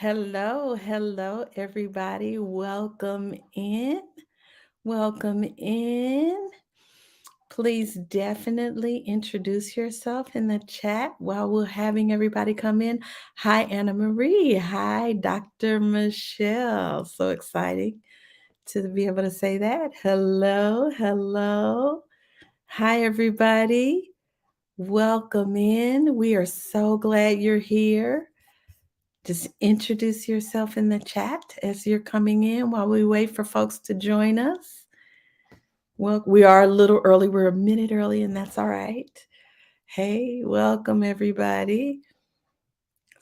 Hello, everybody. Welcome in. Welcome in. Please definitely introduce yourself in the chat while we're having everybody come in. Hi, Anna Marie. Hi, Dr. Michelle. So exciting to be able to say that. Hello. Hi, everybody. Welcome in. We are so glad you're here. Just introduce yourself in the chat as you're coming in while we wait for folks to join us. Well, we are a little early. We're a minute early, and that's all right. Hey, welcome everybody.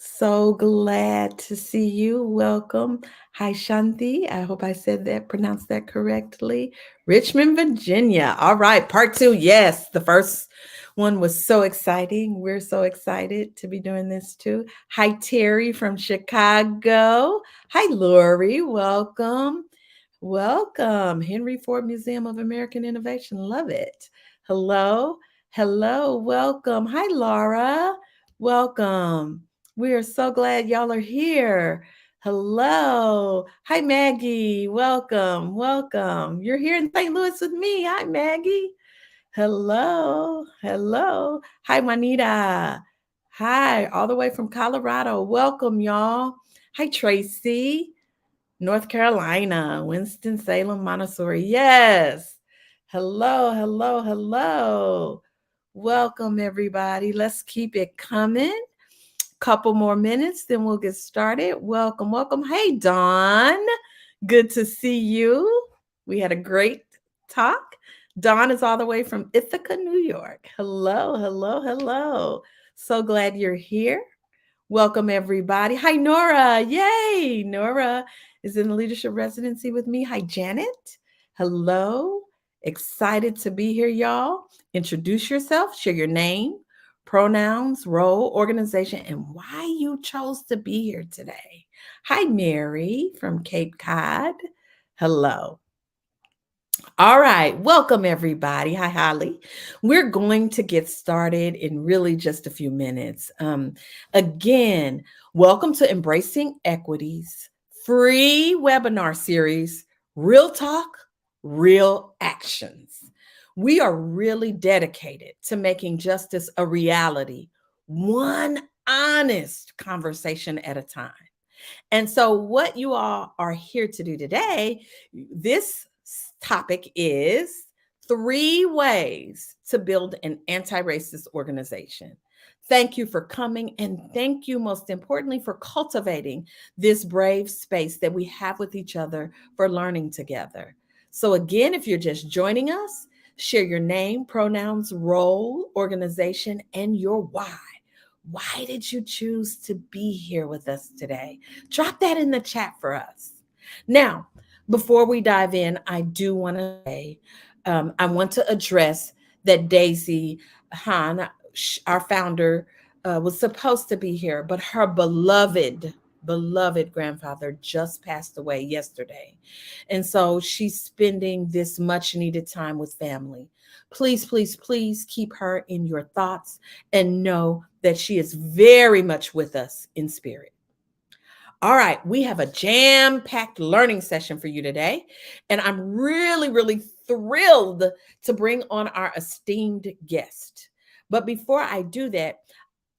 So glad to see you. Welcome. Hi, Shanti. I hope I said that, pronounced that correctly. Richmond, Virginia. All right, part two. Yes, the first one was so exciting. We're so excited to be doing this too. Hi, Terry from Chicago. Hi, Lori. Welcome. Welcome. Henry Ford Museum of American Innovation. Love it. Hello. Welcome. Hi, Laura. Welcome. We are so glad y'all are here. Hello. Hi, Maggie. Welcome. You're here in St. Louis with me. Hi, Maggie. Hello. Hi, Juanita. Hi, all the way from Colorado. Welcome, y'all. Hi, Tracy. North Carolina, Winston-Salem, Montessori. Yes. Hello. Welcome, everybody. Let's keep it coming. Couple more minutes, then we'll get started. Welcome. Hey, Dawn. Good to see you. We had a great talk. Dawn is all the way from Ithaca, New York. Hello. So glad you're here. Welcome, everybody. Hi, Nora. Yay. Nora is in the leadership residency with me. Hi, Janet. Hello. Excited to be here, y'all. Introduce yourself, share your name, pronouns, role, organization, and why you chose to be here today. Hi, Mary from Cape Cod. Hello. All right, welcome everybody. Hi, Holly. We're going to get started in really just a few minutes. Again, welcome to Embracing Equity's free webinar series, Real Talk, Real Actions. We are really dedicated to making justice a reality, one honest conversation at a time. And so, what you all are here to do today, this topic is 3 ways to build an anti racist organization. Thank you for coming, and thank you, most importantly, for cultivating this brave space that we have with each other for learning together. So, again, if you're just joining us, share your name, pronouns, role, organization, and your why. Why did you choose to be here with us today? Drop that in the chat for us. Now, before we dive in, I do want to say, I want to address that Daisy Han, our founder, was supposed to be here, but her beloved grandfather just passed away yesterday. And so she's spending this much needed time with family. Please keep her in your thoughts and know that she is very much with us in spirit. All right, we have a jam-packed learning session for you today, and I'm really thrilled to bring on our esteemed guest. But before I do that,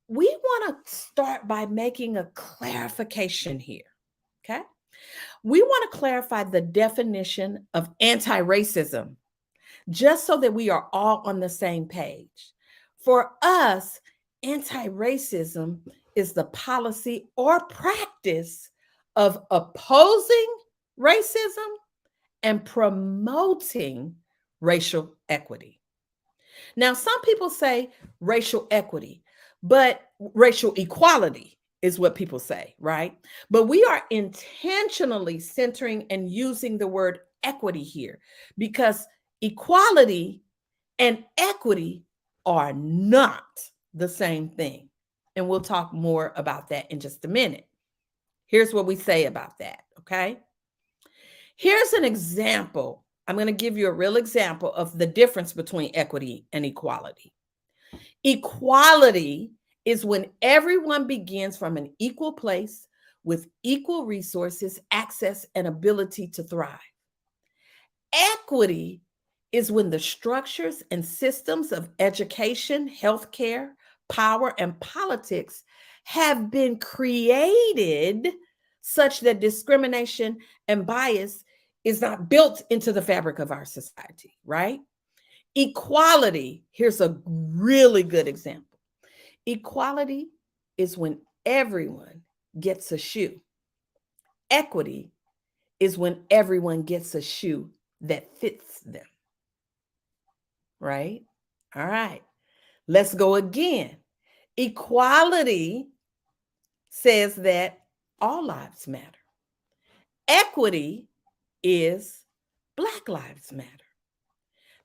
we want to start by making a clarification here, okay? We want to clarify the definition of anti-racism, just so that we are all on the same page. For us, anti-racism is the policy or practice of opposing racism and promoting racial equity. Now, some people say racial equity, but racial equality is what people say, right? But we are intentionally centering and using the word equity here because equality and equity are not the same thing. And we'll talk more about that in just a minute. Here's what we say about that, okay? Here's an example. I'm going to give you a real example of the difference between equity and equality. Equality is when everyone begins from an equal place with equal resources, access, and ability to thrive. Equity is when the structures and systems of education, healthcare, power, and politics have been created such that discrimination and bias is not built into the fabric of our society, right? Equality, here's a really good example. Equality is when everyone gets a shoe. Equity is when everyone gets a shoe that fits them, right? All right, let's go again. Equality says that all lives matter. Equity is Black Lives Matter.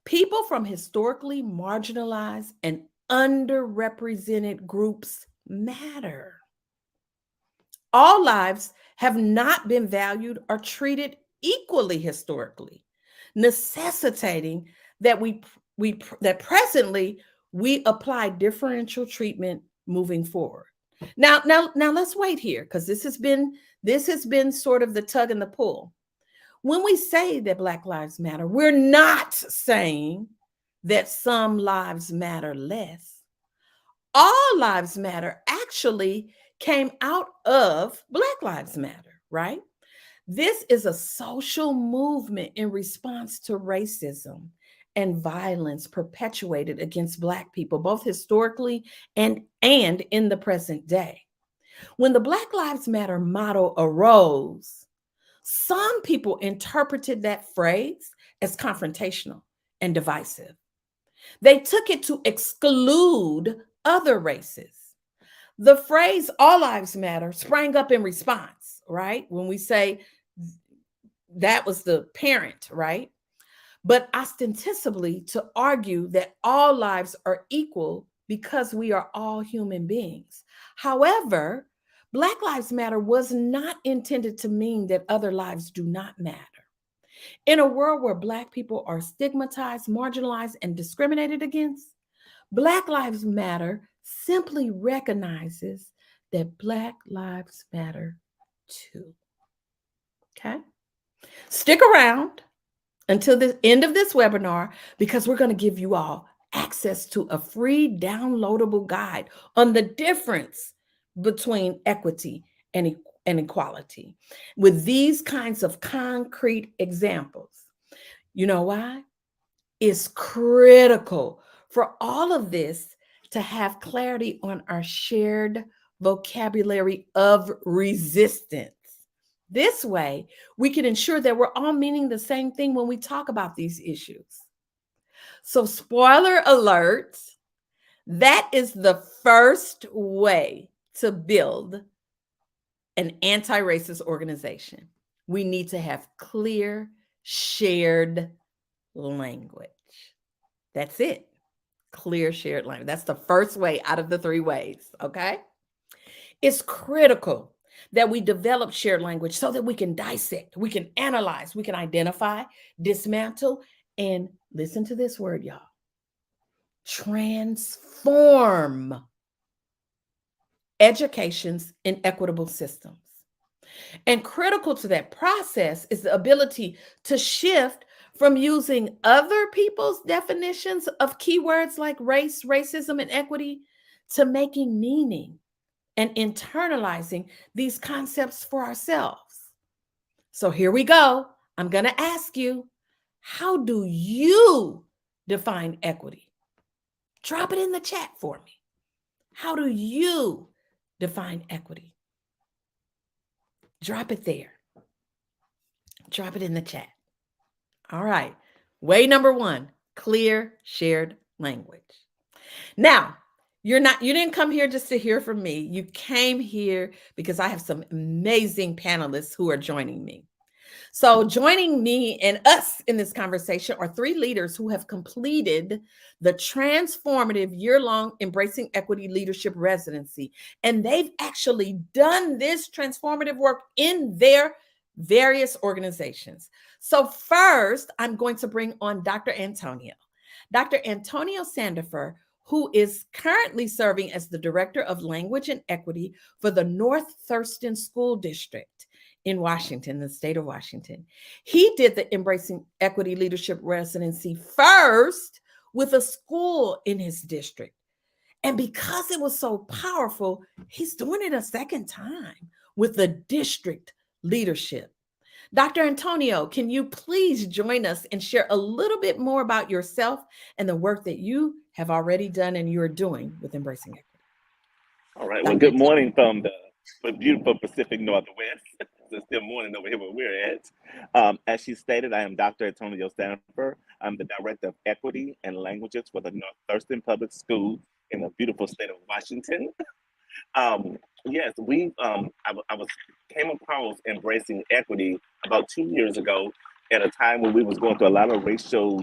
People from historically marginalized and underrepresented groups matter. All lives have not been valued or treated equally historically, necessitating that that presently we apply differential treatment moving forward. Now let's wait here, because this has been sort of the tug and the pull. When we say that Black Lives Matter, we're not saying that some lives matter less. All lives matter actually came out of Black Lives Matter, right? This is a social movement in response to racism and violence perpetuated against Black people, both historically and in the present day. When the Black Lives Matter motto arose, some people interpreted that phrase as confrontational and divisive. They took it to exclude other races. The phrase all lives matter sprang up in response, right? When we say that was the parent, right? But ostensibly to argue that all lives are equal because we are all human beings. However, Black Lives Matter was not intended to mean that other lives do not matter. In a world where Black people are stigmatized, marginalized, and discriminated against, Black Lives Matter simply recognizes that Black Lives Matter too. Okay? Stick around until the end of this webinar, because we're going to give you all access to a free downloadable guide on the difference between equity and equality with these kinds of concrete examples. You know why? It's critical for all of this to have clarity on our shared vocabulary of resistance. This way, we can ensure that we're all meaning the same thing when we talk about these issues. So, spoiler alert, that is the first way to build an anti-racist organization. We need to have clear, shared language. That's it. Clear, shared language. That's the first way out of the three ways, okay? It's critical that we develop shared language so that we can dissect, we can analyze, we can identify, dismantle, and listen to this word, y'all, transform education's inequitable systems. And critical to that process is the ability to shift from using other people's definitions of keywords like race, racism, and equity to making meaning and internalizing these concepts for ourselves. So here we go. I'm going to ask you, how do you define equity? Drop it in the chat for me. How do you define equity? Drop it there. Drop it in the chat. All right. Way number one, clear shared language. Now, you didn't come here just to hear from me. You came here because I have some amazing panelists who are joining me. So joining me and us in this conversation are three leaders who have completed the transformative year-long Embracing Equity Leadership Residency. And they've actually done this transformative work in their various organizations. So first, I'm going to bring on Dr. Antonio. Dr. Antonio Sandifer, who is currently serving as the Director of Language and Equity for the North Thurston School District in Washington, the state of Washington. He did the Embracing Equity Leadership Residency first with a school in his district. And because it was so powerful, he's doing it a second time with the district leadership. Dr. Antonio, can you please join us and share a little bit more about yourself and the work that you have already done and you're doing with Embracing Equity? All right. Well, good morning from the beautiful Pacific Northwest. It's still morning over here where we're at. As she stated, I am Dr. Antonio Stanford. I'm the Director of Equity and Languages for the North Thurston Public Schools in the beautiful state of Washington. Yes, I was came across embracing equity about 2 years ago at a time when we was going through a lot of racial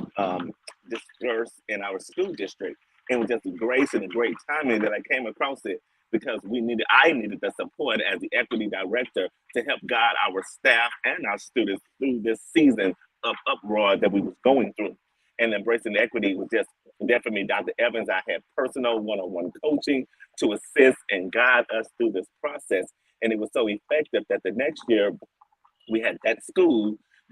discourse in our school district. And it was just a grace and a great timing that I came across it because I needed the support as the equity director to help guide our staff and our students through this season of uproar that we was going through. And embracing equity was just there for me, Dr. Evans. I had personal one-on-one coaching to assist and guide us through this process. And it was so effective that the next year we had that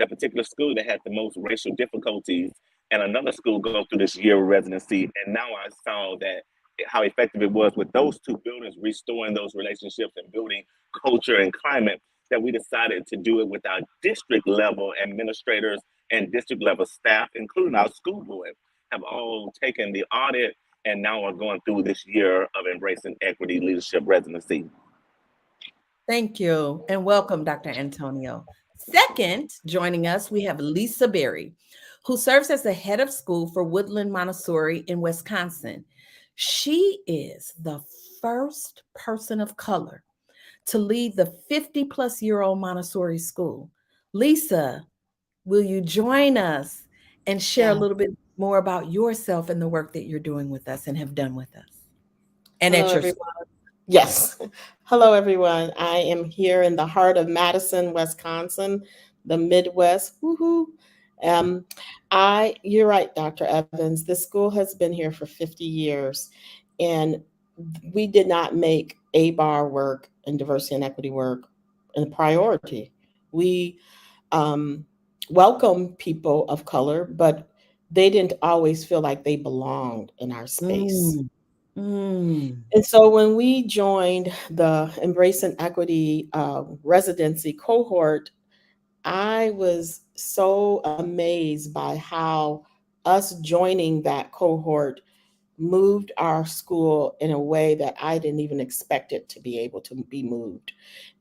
particular school that had the most racial difficulties, and another school go through this year of residency. And now I saw that how effective it was with those two buildings, restoring those relationships and building culture and climate, that we decided to do it with our district level administrators and district level staff, including our school board, have all taken the audit and now are going through this year of Embracing Equity Leadership Residency. Thank you and welcome, Dr. Antonio. Second, joining us, we have Lisa Berry, who serves as the head of school for Woodland Montessori in Wisconsin. She is the first person of color to lead the 50-plus-year-old Montessori school. Lisa, will you join us and share a little bit more about yourself and the work that you're doing with us and have done with us? And Hello, at your everyone. Yes. Hello, everyone. I am here in the heart of Madison, Wisconsin, the Midwest. Woohoo. You're right, Dr. Evans. This school has been here for 50 years, and we did not make ABAR work and diversity and equity work a priority. We welcome people of color, but they didn't always feel like they belonged in our space. And so when we joined the Embracing Equity residency cohort, I was so amazed by how us joining that cohort moved our school in a way that I didn't even expect it to be able to be moved.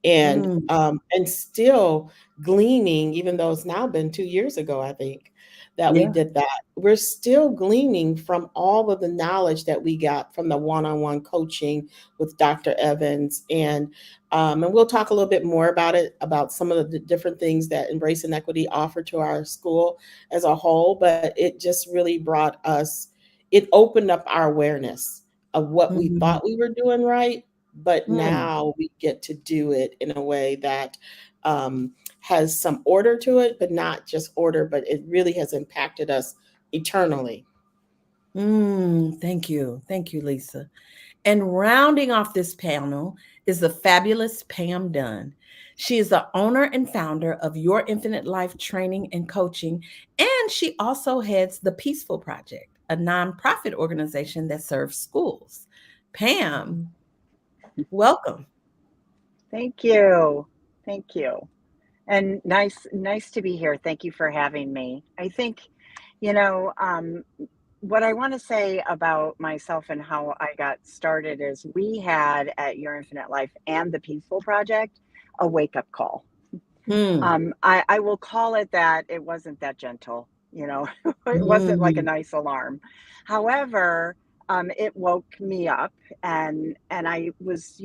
And still gleaning, even though it's now been 2 years ago, I think, that we did that. We're still gleaning from all of the knowledge that we got from the one-on-one coaching with Dr. Evans. And we'll talk a little bit more about it, about some of the different things that Embracing Equity offered to our school as a whole. But it just really it opened up our awareness of what we thought we were doing right. But now we get to do it in a way that has some order to it, but not just order, but it really has impacted us eternally. Thank you. Thank you, Lisa. And rounding off this panel is the fabulous Pam Dunn. She is the owner and founder of Your Infinite Life Training and Coaching, and she also heads the Peaceful Project, a nonprofit organization that serves schools. Pam, welcome. Thank you. Thank you. And nice to be here. Thank you for having me. I think, what I want to say about myself and how I got started is we had at Your Infinite Life and the Peaceful Project a wake-up call. I will call it that. It wasn't that gentle, it wasn't like a nice alarm. However, it woke me up, and I was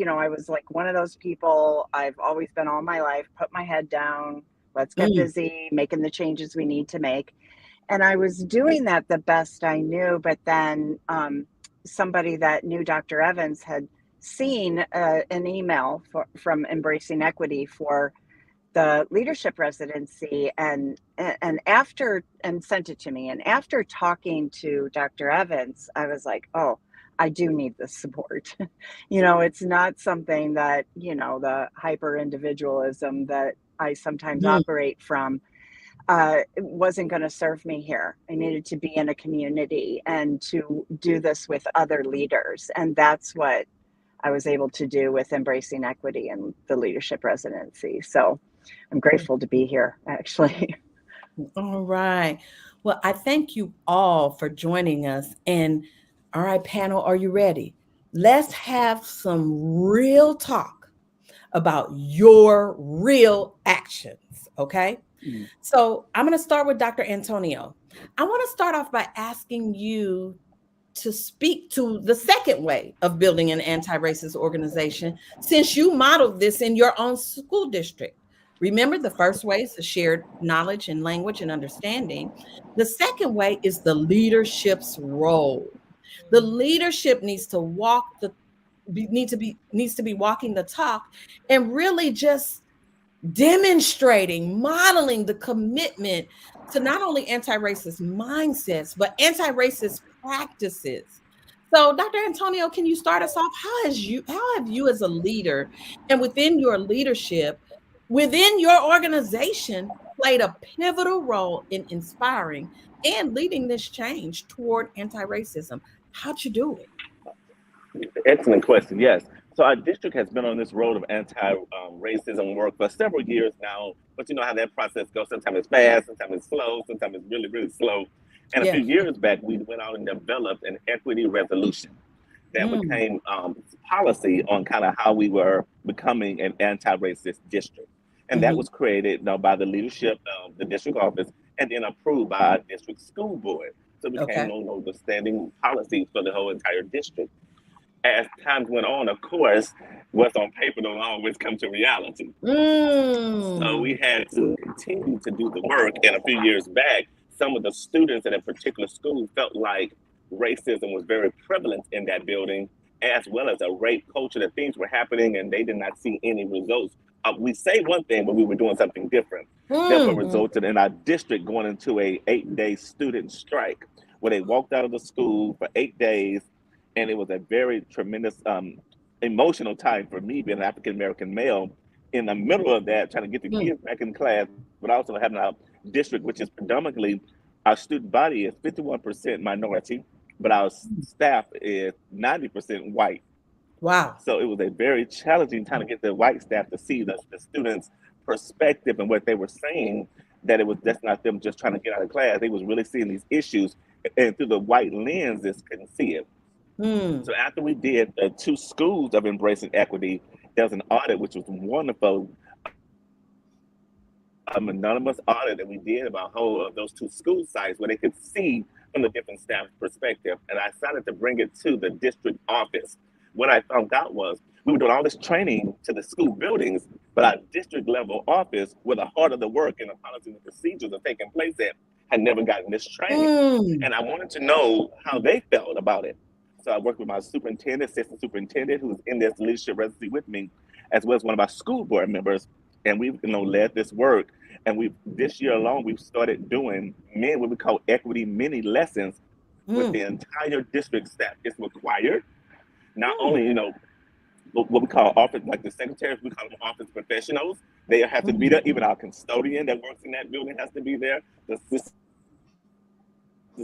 like one of those people. I've always been all my life, put my head down, let's get busy making the changes we need to make. And I was doing that the best I knew. But then somebody that knew Dr. Evans had seen an email from Embracing Equity for the leadership residency and sent it to me. And after talking to Dr. Evans, I was like, oh, I do need the support. It's not something that, the hyper individualism that I sometimes operate from it wasn't going to serve me here. I needed to be in a community and to do this with other leaders. And that's what I was able to do with Embracing Equity and the leadership residency. So I'm grateful to be here, actually. All right. Well, I thank you all for joining us. And all right, panel, are you ready? Let's have some real talk about your real actions. Okay. So I'm going to start with Dr. Antonio. I want to start off by asking you to speak to the second way of building an anti-racist organization, since you modeled this in your own school district. Remember, the first way is the shared knowledge and language and understanding. The second way is the leadership's role. The leadership needs to be walking the talk and really just demonstrating, modeling the commitment to not only anti-racist mindsets, but anti-racist practices. So, Dr. Antonio, can you start us off? How have you as a leader and within your leadership, within your organization, played a pivotal role in inspiring and leading this change toward anti-racism? How'd you do it? Excellent question. Yes. So our district has been on this road of anti-racism work for several years now. But you know how that process goes. Sometimes it's fast, sometimes it's slow, sometimes it's really, really slow. And a few years back, we went out and developed an equity resolution that became policy on kind of how we were becoming an anti-racist district. And that was created by the leadership of the district office and then approved by our district school board. So it became the standing policy for the whole entire district. As times went on, of course, what's on paper don't always come to reality. So we had to continue to do the work. And a few years back, some of the students at a particular school felt like racism was very prevalent in that building, as well as a rape culture, that things were happening and they did not see any results. We say one thing, but we were doing something different. Therefore, resulted in our district going into a 8-day student strike, where they walked out of the school for 8 days. And it was a very tremendous emotional time for me, being an African-American male, in the middle of that, trying to get the kids back in class, but also having our district, which is predominantly, our student body is 51% minority, but our staff is 90% white. Wow. So it was a very challenging time to get the white staff to see the students' perspective and what they were saying, that it was just not them just trying to get out of class. They was really seeing these issues, and through the white lenses, couldn't see it. So after we did the 2 schools of Embracing Equity, there was an audit, which was wonderful, an anonymous audit that we did about whole of those 2 school sites, where they could see from the different staff perspective. And I decided to bring it to the district office. What I found out was we were doing all this training to the school buildings, but our district level office, where the heart of the work and the policies and procedures are taking place at, had never gotten this training. And I wanted to know how they felt about it. So I worked with my superintendent, assistant superintendent, who was in this leadership residency with me, as well as one of our school board members. And we've led this work. And this year alone, we've started doing what we call equity mini lessons with the entire district staff. It's required. Not only, what we call office, like the secretaries, we call them office professionals. They have to be there. Even our custodian that works in that building has to be there. The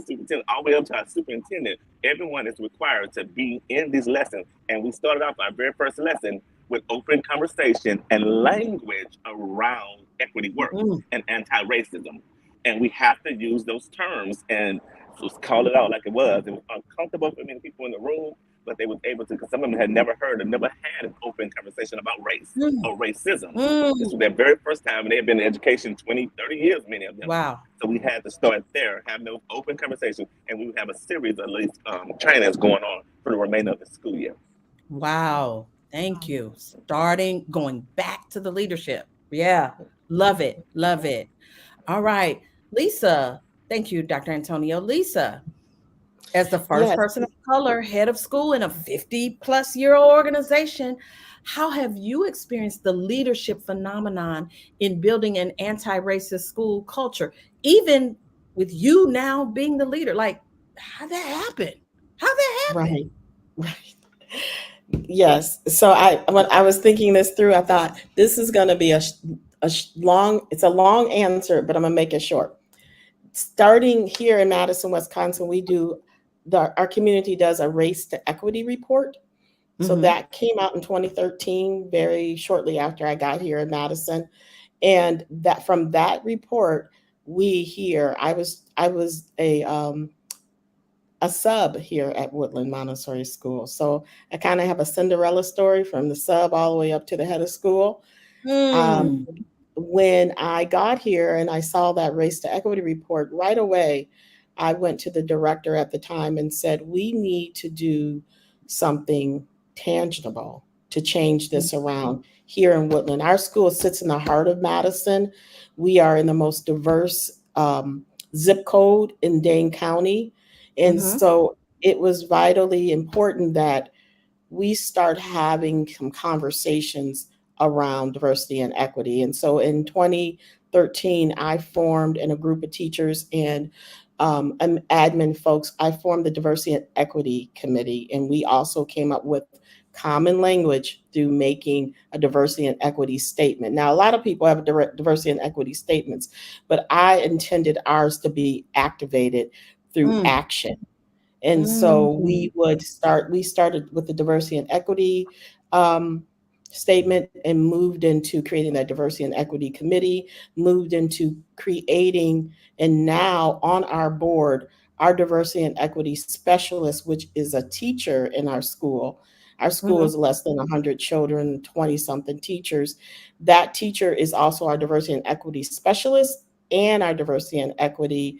superintendent, all the way up to our superintendent, everyone is required to be in these lessons. And we started off our very first lesson with open conversation and language around equity work and anti-racism. And we have to use those terms and just call it out like it was. It was uncomfortable for many people in the room, but they was able to, because some of them had never heard or never had an open conversation about race or racism. This was their very first time, and they had been in education 20, 30 years, many of them. Wow. So we had to start there, have those open conversations, and we would have a series of these trainings going on for the remainder of the school year. Wow. Thank you. Going back to the leadership. Yeah. Love it. Love it. All right. Lisa. Thank you, Dr. Antonio. Lisa, as the first person of color, head of school in a 50-plus-year-old organization, how have you experienced the leadership phenomenon in building an anti-racist school culture, even with you now being the leader? Like, how'd that happen? Right. Right. Yes. So when I was thinking this through, I thought this is going to be it's a long answer, but I'm going to make it short. Starting here in Madison, Wisconsin, our community does a race to equity report. So that came out in 2013, very shortly after I got here in Madison. And that from that report, I was a sub here at Woodland Montessori School. So I kind of have a Cinderella story from the sub all the way up to the head of school. When I got here and I saw that race to equity report, right away, I went to the director at the time and said, we need to do something tangible to change this around here in Woodland. Our school sits in the heart of Madison. We are in the most diverse zip code in Dane County. And so it was vitally important that we start having some conversations around diversity and equity. And so in 2013, I formed, in a group of teachers and admin folks, I formed the Diversity and Equity Committee. And we also came up with common language through making a diversity and equity statement. Now, a lot of people have diversity and equity statements, but I intended ours to be activated through action. And so we started with the diversity and equity statement and moved into creating that diversity and equity committee, moved into creating, and now on our board, our diversity and equity specialist, which is a teacher in our school. Our school is less than 100 children, 20 something teachers. That teacher is also our diversity and equity specialist and our diversity and equity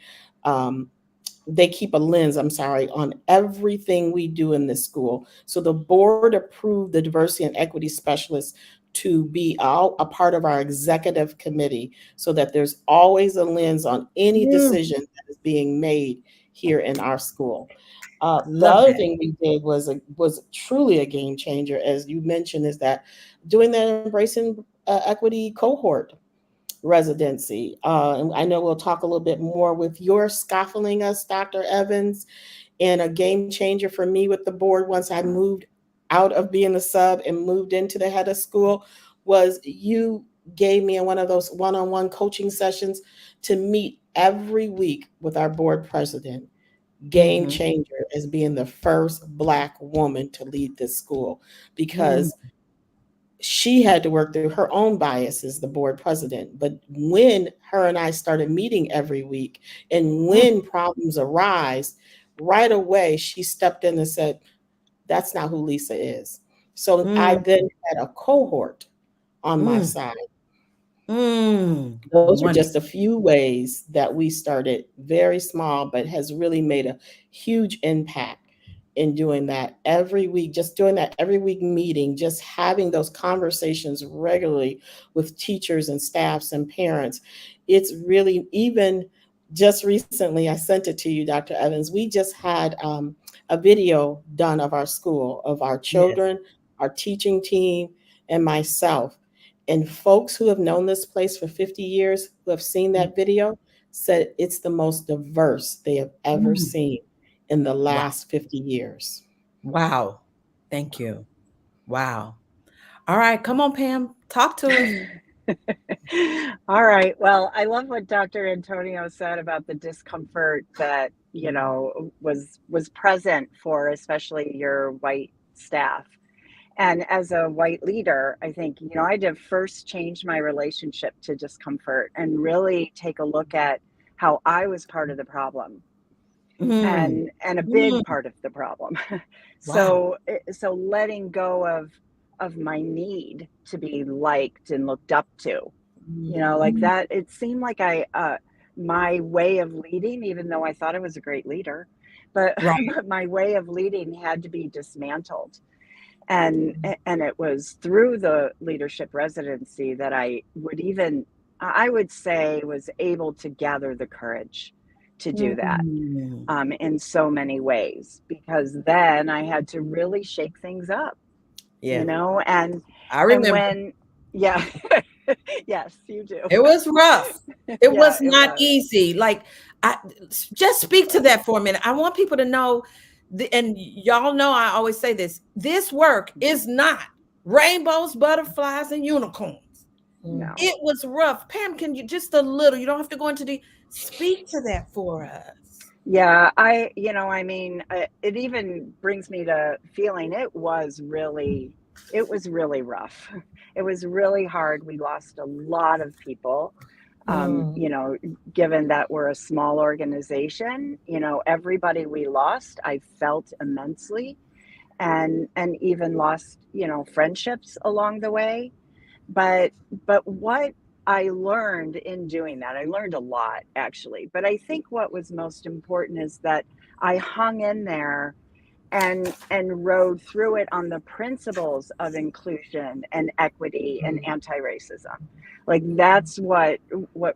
they keep a lens, on everything we do in this school. So the board approved the diversity and equity specialist to be a part of our executive committee so that there's always a lens on any decision that is being made here in our school. The other thing we did was truly a game changer, as you mentioned, is that doing that Embracing Equity cohort residency. And I know we'll talk a little bit more with your scaffolding us, Dr. Evans, and a game changer for me with the board once I moved out of being a sub and moved into the head of school was you gave me one of those one-on-one coaching sessions to meet every week with our board president. Game changer as being the first Black woman to lead this school because she had to work through her own biases, the board president. But when her and I started meeting every week and when problems arise, right away, she stepped in and said, that's not who Lisa is. So I then had a cohort on my side. Those are just a few ways that we started very small, but has really made a huge impact in doing that every week, just doing that every week meeting, just having those conversations regularly with teachers and staffs and parents. It's really, even just recently, I sent it to you, Dr. Evans, we just had a video done of our school, of our children, our teaching team, and myself. And folks who have known this place for 50 years, who have seen that video, said it's the most diverse they have ever seen in the last 50 years. Wow. Thank you. Wow. All right. Come on, Pam. Talk to us. All right. Well, I love what Dr. Antonio said about the discomfort that, was present for especially your white staff. And as a white leader, I think, I had to first change my relationship to discomfort and really take a look at how I was part of the problem. And a big part of the problem. So letting go of my need to be liked and looked up to, like that, it seemed like my way of leading, even though I thought I was a great leader, but my way of leading had to be dismantled. And it was through the leadership residency that I would say was able to gather the courage to do that in so many ways, because then I had to really shake things up, and I remember. and when, yes, you do. It was rough. It was not easy. Like, just speak to that for a minute. I want people to know and y'all know I always say this work is not rainbows, butterflies, and unicorns. No. It was rough. Pam, can you just a little, you don't have to go into speak to that for us. Yeah, it even brings me to feeling it was really rough. It was really hard. We lost a lot of people. Given that we're a small organization, everybody we lost, I felt immensely, and even lost, friendships along the way. But what I learned in doing that, I learned a lot actually, but I think what was most important is that I hung in there and rode through it on the principles of inclusion and equity and anti-racism. Like that's what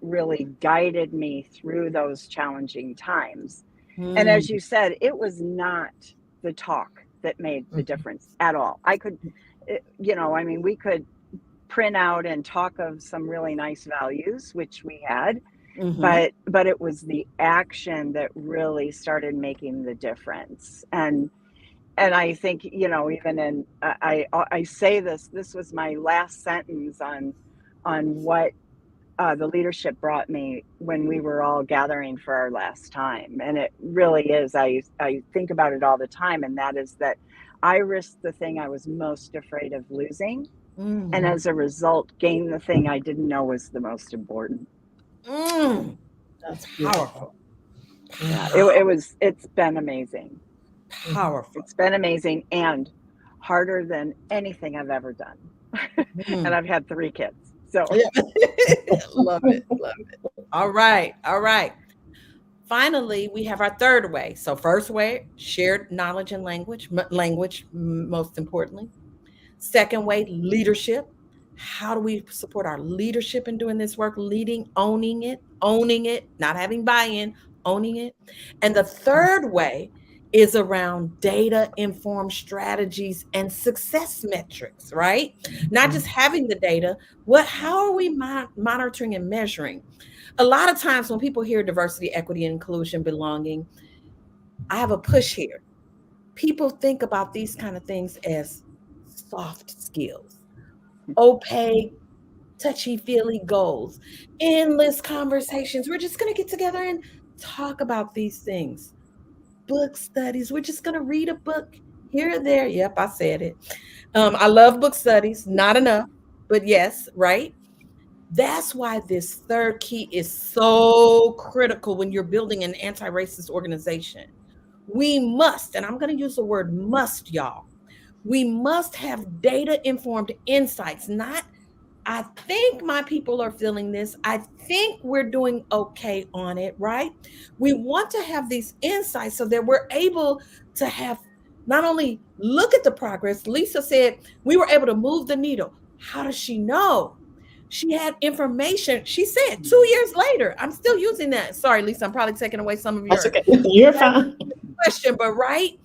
really guided me through those challenging times. And as you said, it was not the talk that made the difference at all. I could, we could print out and talk of some really nice values, which we had, but it was the action that really started making the difference. And I think, even in, I say this was my last sentence on what the leadership brought me when we were all gathering for our last time. And it really is, I think about it all the time. And that is that I risked the thing I was most afraid of losing. And as a result, gained the thing I didn't know was the most important. That's powerful. Yeah, it's been amazing. Powerful. It's been amazing and harder than anything I've ever done. And I've had 3 kids. So love it. All right. Finally, we have our third way. So first way, shared knowledge and language most importantly. Second way, leadership. How do we support our leadership in doing this work? Leading, owning it, not having buy-in, owning it. And the third way is around data-informed strategies and success metrics, right? Not just having the data, how are we monitoring and measuring? A lot of times when people hear diversity, equity, inclusion, belonging, I have a push here. People think about these kind of things as soft skills, opaque, touchy-feely goals, endless conversations. We're just going to get together and talk about these things. Book studies. We're just going to read a book here or there. Yep, I said it. I love book studies. Not enough, but yes, right? That's why this third key is so critical when you're building an anti-racist organization. We must, and I'm going to use the word must, y'all. We must have data-informed insights, not I think my people are feeling this. I think we're doing okay on it, right? We want to have these insights so that we're able to have not only look at the progress. Lisa said we were able to move the needle. How does she know? She had information. She said 2 years later. I'm still using that. Sorry, Lisa, I'm probably taking away some of your. That's okay. You're fine. Question, but right?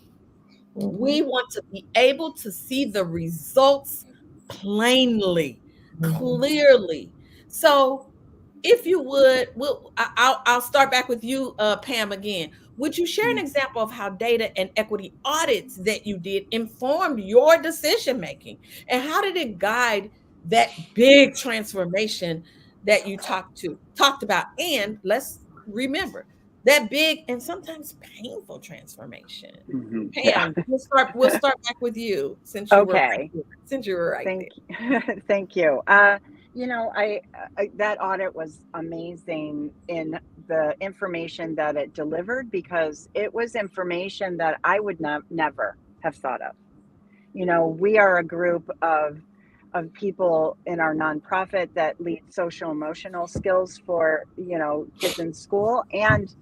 We want to be able to see the results plainly. Clearly. So if you would, I'll start back with you, Pam, again. Would you share an example of how data and equity audits that you did informed your decision making? And how did it guide that big transformation that you talked about? And let's remember that big and sometimes painful transformation. Pam, we'll start back with you since you were right there. Thank you. That audit was amazing in the information that it delivered, because it was information that I would never have thought of. We are a group of people in our nonprofit that lead social emotional skills for, kids in school, and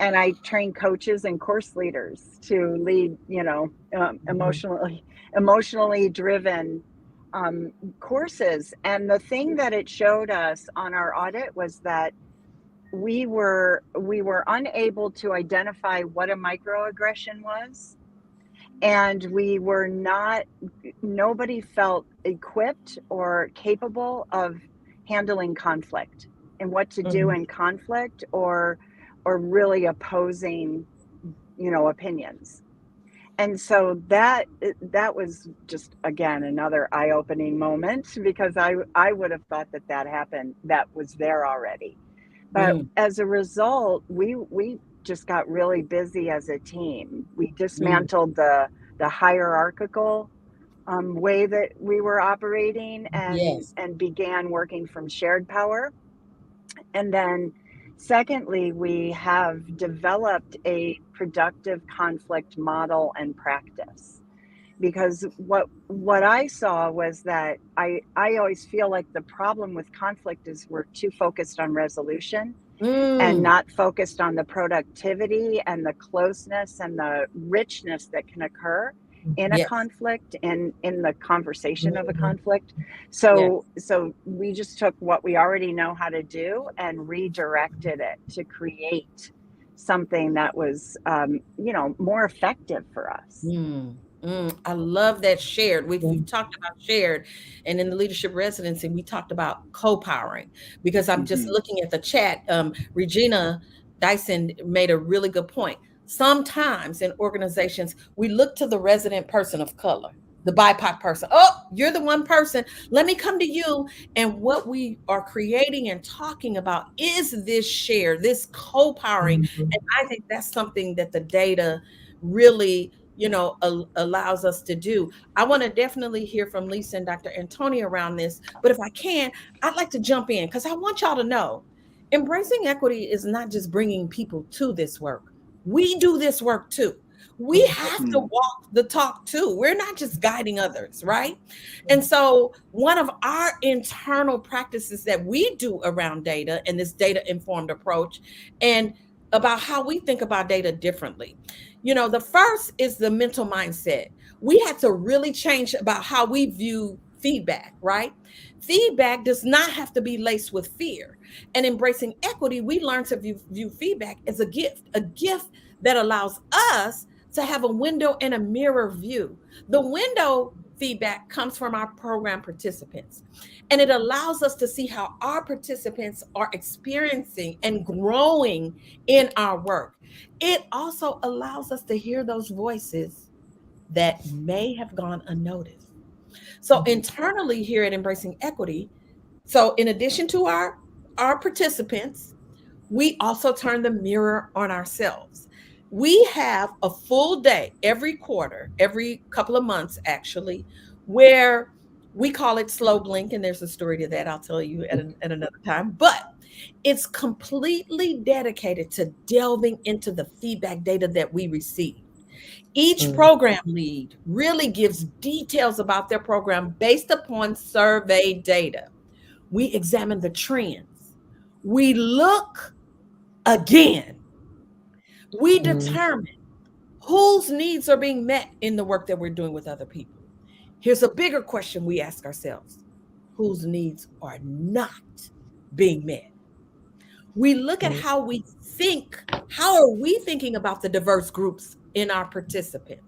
I train coaches and course leaders to lead, emotionally driven courses. And the thing that it showed us on our audit was that we were unable to identify what a microaggression was, and nobody felt equipped or capable of handling conflict and what to do in conflict, or really opposing, opinions. And so that was just, again, another eye-opening moment, because I would have thought that happened, that was there already. But as a result, we just got really busy as a team. We dismantled the hierarchical way that we were operating, and began working from shared power. And then secondly, we have developed a productive conflict model and practice. Because what I saw was that I always feel like the problem with conflict is we're too focused on resolution and not focused on the productivity and the closeness and the richness that can occur in a conflict, in the conversation of a conflict. So we just took what we already know how to do and redirected it to create something that was more effective for us. I love that shared. We've talked about shared, and in the leadership residency, we talked about co-powering, because I'm just looking at the chat. Regina Dyson made a really good point. Sometimes in organizations, we look to the resident person of color, the BIPOC person. Oh, you're the one person. Let me come to you. And what we are creating and talking about is this share, this co-powering. And I think that's something that the data really allows us to do. I want to definitely hear from Lisa and Dr. Antonia around this, but if I can, I'd like to jump in, because I want y'all to know, embracing equity is not just bringing people to this work. We do this work too. We have to walk the talk too. We're not just guiding others, right? And so one of our internal practices that we do around data, and this data-informed approach, and about how we think about data differently. The first is the mental mindset. We had to really change about how we view feedback, right? Feedback does not have to be laced with fear. And embracing equity, we learn to view feedback as a gift that allows us to have a window and a mirror view. The window feedback comes from our program participants, and it allows us to see how our participants are experiencing and growing in our work. It also allows us to hear those voices that may have gone unnoticed. So internally here at Embracing Equity, so in addition to our participants, we also turn the mirror on ourselves. We have a full day every quarter, every couple of months actually, where we call it Slow Blink, and there's a story to that I'll tell you at another time. But it's completely dedicated to delving into the feedback data that we receive. Each program lead really gives details about their program based upon survey data. We examine the trends. We look again. We determine whose needs are being met in the work that we're doing with other people. Here's a bigger question we ask ourselves: whose needs are not being met? We look at how we think. How are we thinking about the diverse groups in our participants?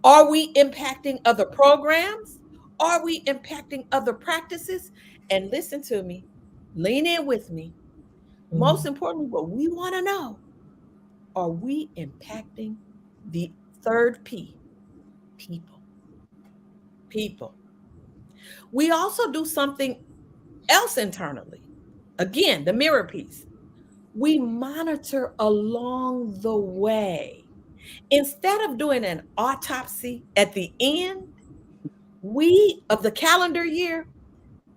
Are we impacting other programs? Are we impacting other practices? And listen to me, lean in with me. Most importantly, what we want to know, are we impacting the third P, people? People. We also do something else internally. Again, the mirror piece. We monitor along the way. Instead of doing an autopsy at the end of the calendar year,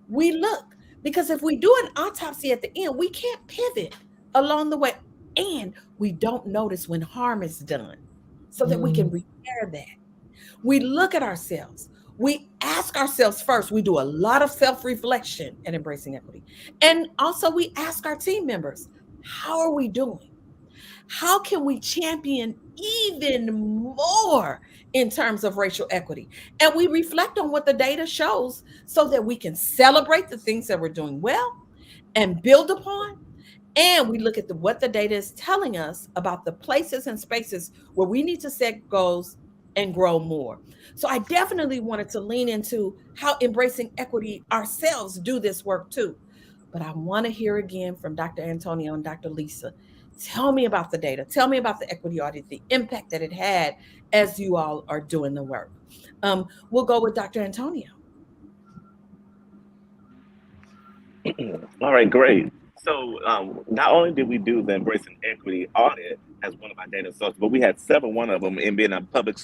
we look. Because if we do an autopsy at the end, we can't pivot along the way. And we don't notice when harm is done, so that we can repair that. We look at ourselves. We ask ourselves first. We do a lot of self-reflection and Embracing Equity. And also we ask our team members, how are we doing? How can we champion even more in terms of racial equity? And we reflect on what the data shows so that we can celebrate the things that we're doing well and build upon. And we look at what the data is telling us about the places and spaces where we need to set goals and grow more. So I definitely wanted to lean into how Embracing Equity ourselves do this work too. But I want to hear again from Dr. Antonio and Dr. Lisa. Tell me about the data. Tell me about the equity audit, the impact that it had as you all are doing the work. We'll go with Dr. Antonio. All right, great. So not only did we do the Embracing Equity audit as one of our data sources, but we had several one of them. And being a public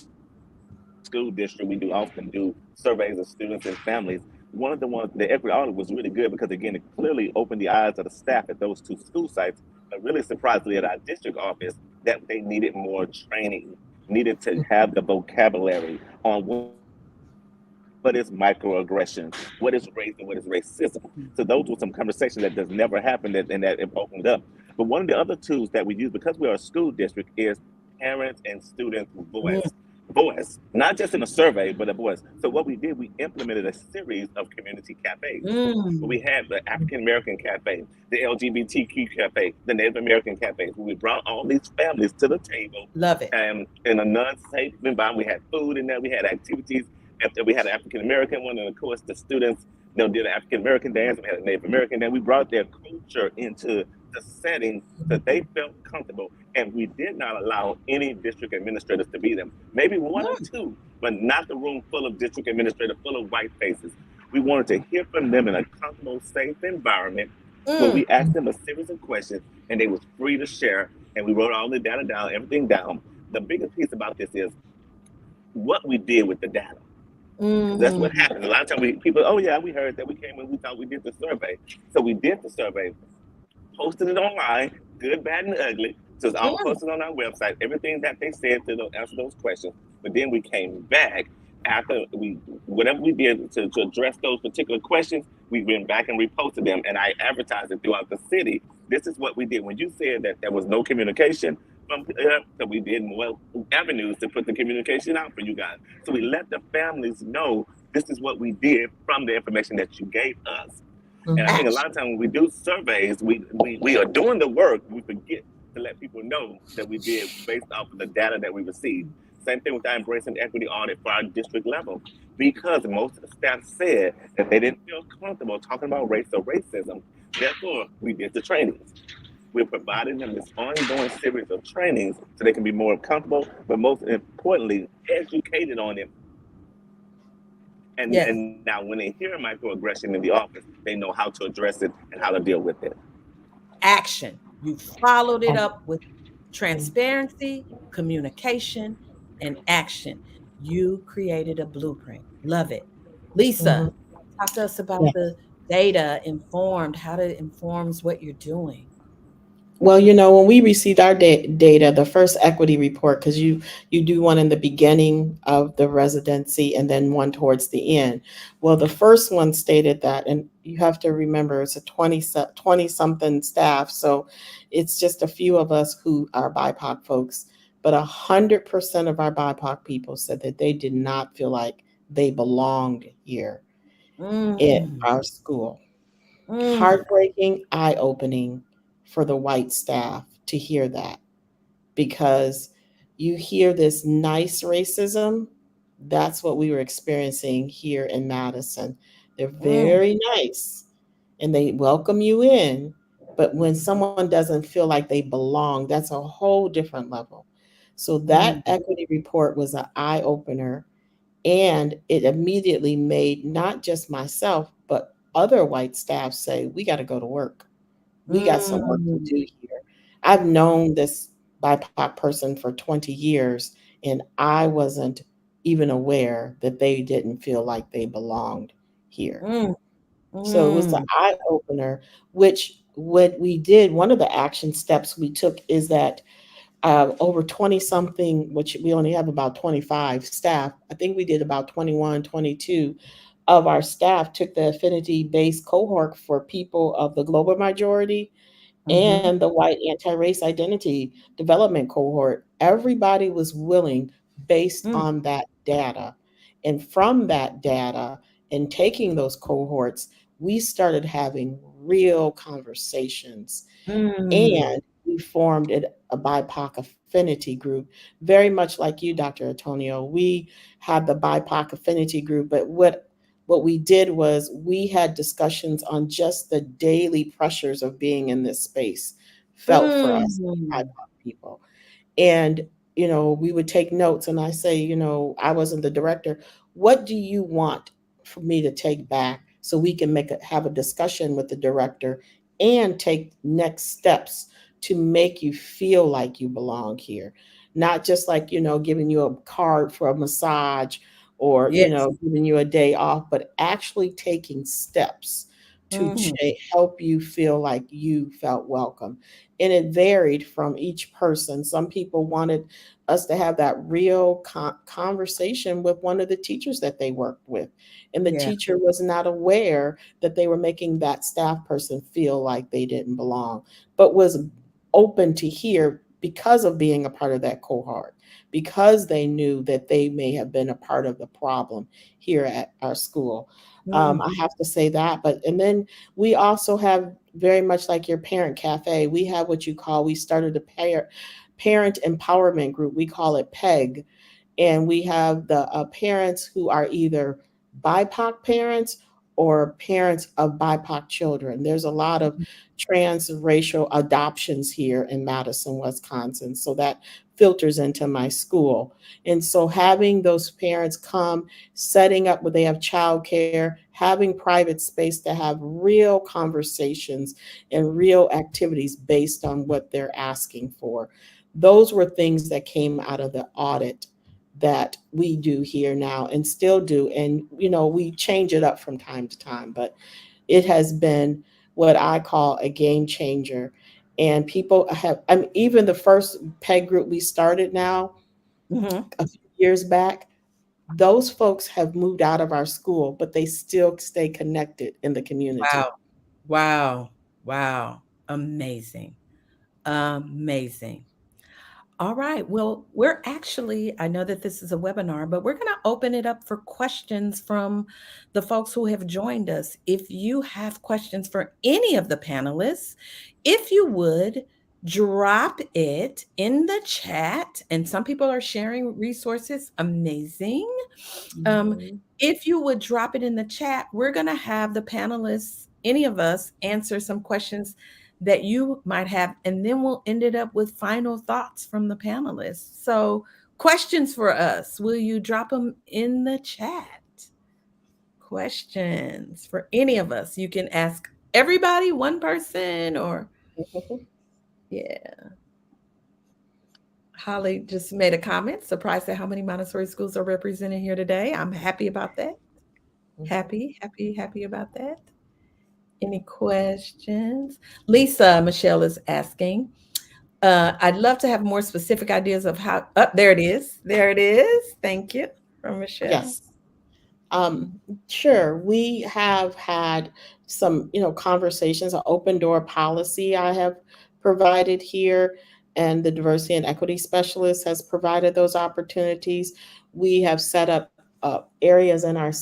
school district, we do often do surveys of students and families. One of the ones, the equity audit was really good because again, it clearly opened the eyes of the staff at those two school sites, but really surprisingly at our district office that they needed more training, needed to have the vocabulary on what is microaggression, what is race, and what is racism. So those were some conversations that does never happen and that it opened up. But one of the other tools that we use because we are a school district is parents and students voice, not just in a survey, but a voice. So what we did, we implemented a series of community cafes. We had the African American Cafe, the LGBTQ Cafe, the Native American Cafe. We brought all these families to the table. Love it. And in a non-safe environment, we had food in there, we had activities. After we had an African American one, and of course the students did an African American dance. We had a Native American dance. We brought their culture into the setting that they felt comfortable, and we did not allow any district administrators to be them. Maybe one or two, but not the room full of district administrators, full of white faces. We wanted to hear from them in a comfortable, safe environment where we asked them a series of questions, and they was free to share. And we wrote all the data down, everything down. The biggest piece about this is what we did with the data. That's what happened. A lot of times people, oh yeah, we heard that, we came and we thought we did the survey. So we did the survey, posted it online, good, bad, and ugly. So it's all posted on our website, everything that they said to answer those questions. But then we came back after whatever we did to address those particular questions, we went back and reposted them, and I advertised it throughout the city. This is what we did. When you said that there was no communication, so we did more avenues to put the communication out for you guys. So we let the families know this is what we did from the information that you gave us. And I think a lot of times when we do surveys, we are doing the work, we forget to let people know that we did based off of the data that we received. Same thing with our Embracing Equity audit for our district level, because most of the staff said that they didn't feel comfortable talking about race or racism. Therefore, we did the trainings. We're providing them this ongoing series of trainings so they can be more comfortable, but most importantly, educated on it. And now when they hear microaggression in the office, they know how to address it and how to deal with it. Action. You followed it up with transparency, communication, and action. You created a blueprint. Love it. Lisa, talk to us about the data informed, how it informs what you're doing. Well, when we received our data, the first equity report, because you do one in the beginning of the residency and then one towards the end. Well, the first one stated that, and you have to remember it's a 20-something staff, so it's just a few of us who are BIPOC folks, but 100% of our BIPOC people said that they did not feel like they belonged here in our school. Heartbreaking, eye-opening for the white staff to hear that, because you hear this nice racism. That's what we were experiencing here in Madison. They're very nice and they welcome you in, but when someone doesn't feel like they belong, that's a whole different level. So that equity report was an eye opener, and it immediately made not just myself, but other white staff say, we got to go to work. We got some work to do here. I've known this BIPOC person for 20 years, and I wasn't even aware that they didn't feel like they belonged here. So it was the eye opener, which what we did, one of the action steps we took is that over 20 something, which we only have about 25 staff. I think we did about 21, 22 of our staff took the affinity-based cohort for people of the global majority and the white anti-race identity development cohort. Everybody was willing based on that data. And from that data and taking those cohorts, we started having real conversations. And we formed a BIPOC affinity group, very much like you, Dr. Antonio. We had the BIPOC affinity group, but what we did was we had discussions on just the daily pressures of being in this space, felt for us BIPOC people. And, we would take notes, and I say, I wasn't the director. What do you want for me to take back so we can have a discussion with the director and take next steps to make you feel like you belong here? Not just like, giving you a card for a massage or, Yes. giving you a day off, but actually taking steps to help you feel like you felt welcome. And it varied from each person. Some people wanted us to have that real conversation with one of the teachers that they worked with. And the Yeah. teacher was not aware that they were making that staff person feel like they didn't belong, but was open to hear because of being a part of that cohort, because they knew that they may have been a part of the problem here at our school. I have to say that. And then we also have, very much like your parent cafe, we have what we started a parent empowerment group. We call it PEG. And we have the parents who are either BIPOC parents or parents of BIPOC children. There's a lot of transracial adoptions here in Madison, Wisconsin. So that filters into my school. And so having those parents come, setting up where they have childcare, having private space to have real conversations and real activities based on what they're asking for. Those were things that came out of the audit that we do here now and still do. And, we change it up from time to time, but it has been what I call a game changer. And people even the first PEG group we started now, a few years back, those folks have moved out of our school, but they still stay connected in the community. Wow. Wow. Wow. Amazing. Amazing. All right. Well, I know that this is a webinar, but we're going to open it up for questions from the folks who have joined us. If you have questions for any of the panelists, if you would drop it in the chat, and some people are sharing resources. Amazing. If you would drop it in the chat, we're going to have the panelists, any of us, answer some questions that you might have, and then we'll end it up with final thoughts from the panelists. So, questions for us, will you drop them in the chat? Questions for any of us. You can ask everybody, one person, or yeah. Holly just made a comment, surprised at how many Montessori schools are represented here today. I'm happy about that. Happy about that. Any questions? Lisa Michelle is asking, I'd love to have more specific ideas of how, there it is. There it is. Thank you from Michelle. Yes. Sure. We have had some, conversations, an open door policy I have provided here, and the diversity and equity specialist has provided those opportunities. We have set up areas in our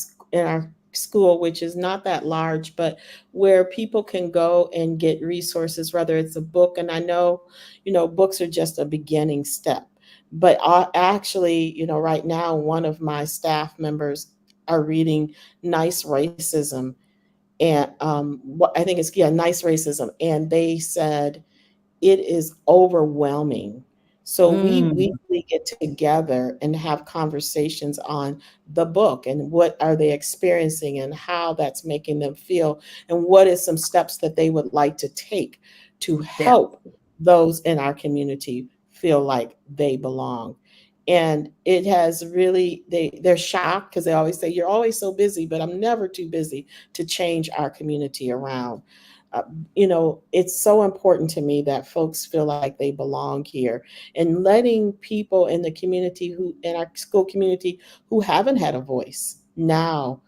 school, which is not that large, but where people can go and get resources, whether it's a book. And I know, books are just a beginning step. But actually, right now, one of my staff members are reading Nice Racism. And I think it's, Nice Racism. And they said it is overwhelming. So we weekly get together and have conversations on the book and what are they experiencing and how that's making them feel, and what is some steps that they would like to take to help those in our community feel like they belong. And it has really, they're shocked because they always say, you're always so busy, but I'm never too busy to change our community around. It's so important to me that folks feel like they belong here, and letting people in the community in our school community who haven't had a voice, now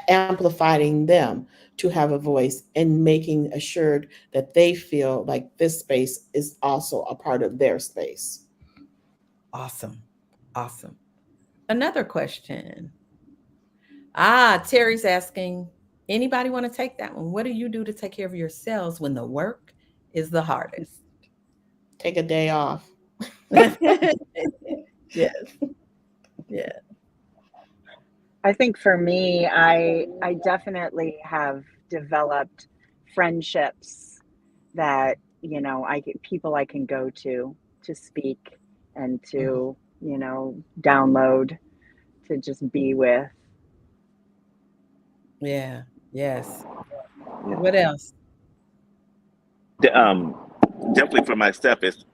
amplifying them to have a voice and making assured that they feel like this space is also a part of their space. Awesome. Awesome. Another question. Terry's asking, anybody want to take that one? What do you do to take care of yourselves when the work is the hardest? Take a day off. Yes. Yeah. I think for me, I definitely have developed friendships that you know, I get people I can go to speak and to, you know, download, to just be with. Yeah. Yes. Yeah. What else? Definitely for myself, it's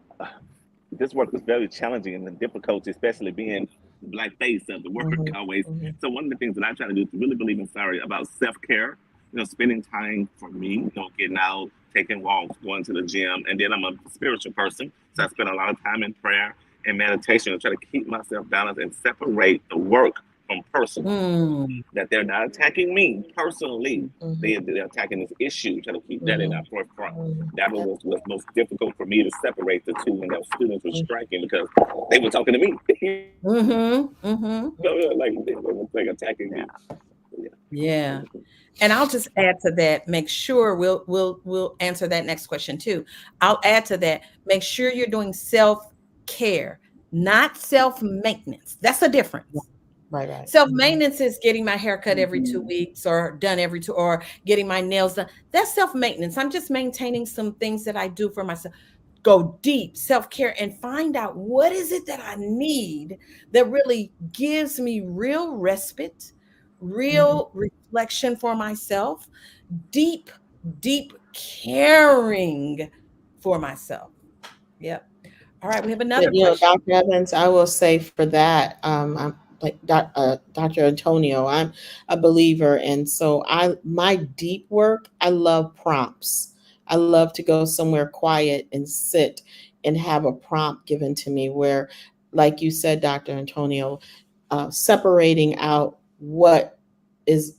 this work is very challenging and difficult, especially being the black face of the work always. So one of the things that I try to do is really believe in sorry about self-care, spending time for me, getting out, taking walks, going to the gym. And then I'm a spiritual person. So I spend a lot of time in prayer and meditation to try to keep myself balanced and separate the work from personal. That they're not attacking me personally. They're attacking this issue, trying to keep that in our forefront. That was what's most difficult for me to separate the two when those students were striking because they were talking to me. Like they were like attacking me. Yeah. And I'll just add to that, make sure we'll answer that next question too. I'll add to that, make sure you're doing self-care, not self-maintenance. That's a difference. Right. Self-maintenance is getting my hair cut every 2 weeks or done every two, or getting my nails done. That's self-maintenance. I'm just maintaining some things that I do for myself. Go deep, self-care, and find out what is it that I need that really gives me real respite, real reflection for myself, deep, deep caring for myself. Yep. All right, we have another But, question. Dr. Evans, I will say for that, I'm like Dr. Antonio, I'm a believer. And so my deep work, I love prompts. I love to go somewhere quiet and sit and have a prompt given to me where, like you said, Dr. Antonio, separating out what is